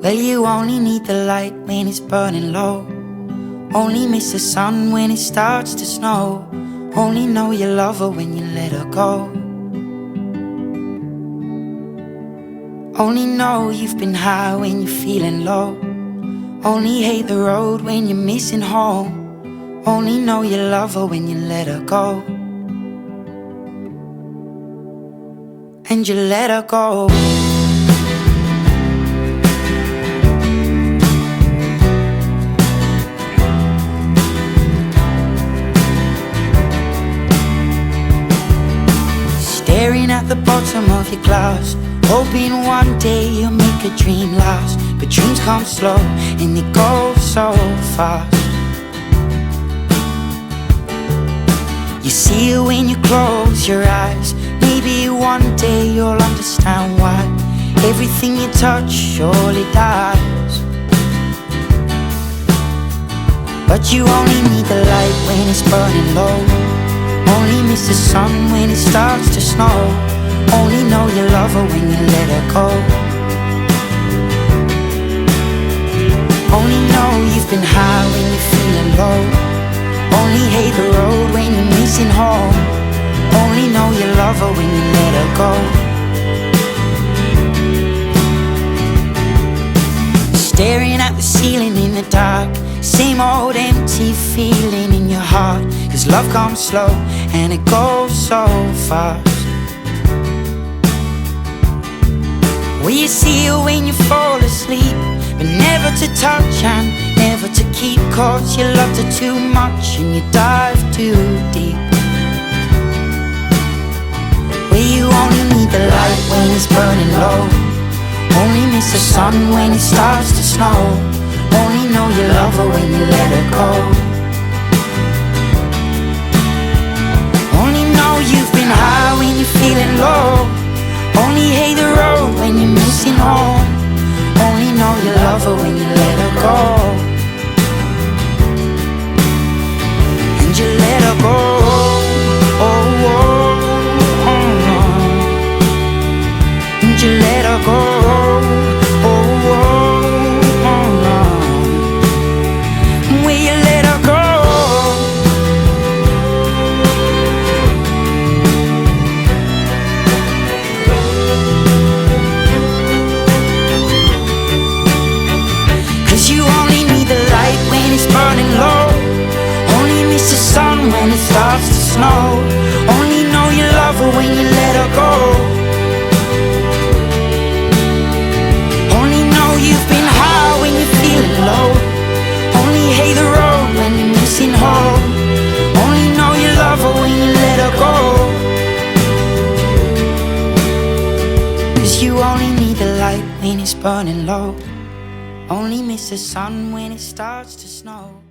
Well, you only need the light when it's burning low. Only miss the sun when it starts to snow. Only know you love her when you let her go. Only know you've been high when you're feeling low. Only hate the road when you're missing home. Only know you love her when you let her go. And you let her go. Staring at the bottom of your glass, hoping one day you'll make a dream last. But dreams come slow and they go so fast. You see it when you close your eyes. Maybe one day you'll understand why everything you touch surely dies. But you only need the light when it's burning low. Only miss the sun when it starts to snow. Only know you love her when you let her go. Only know you've been high when you're feeling low. Only hate the road when you're missing home. Only know you love her when you let her go. Staring at the ceiling in the dark, same old empty feeling in your heart. 'Cause love comes slow and it goes so fast. Well, you see it when you fall asleep, but never to touch and never to keep. 'Cause you loved her too much and you dive too deep. Well, you only need the light when it's burning low. Only miss the sun when it starts to snow. Only know you love her when you let her go. Only know you've been high when you're feeling low. Only hate the road when you're missing home. Only know you love her when you let her go. And you let her go. Oh, oh, oh, oh. And you let her go. Oh, oh, oh, oh. Will you let her go? You only need the light when it's burning low. Only miss the sun when it starts to snow. Only know you love her when you let her go. Only know you've been high when you're feeling low. Only hate the road when you're missing home. Only know you love her when you let her go. 'Cause you only need the light when it's burning low. Only miss the sun when it starts to snow.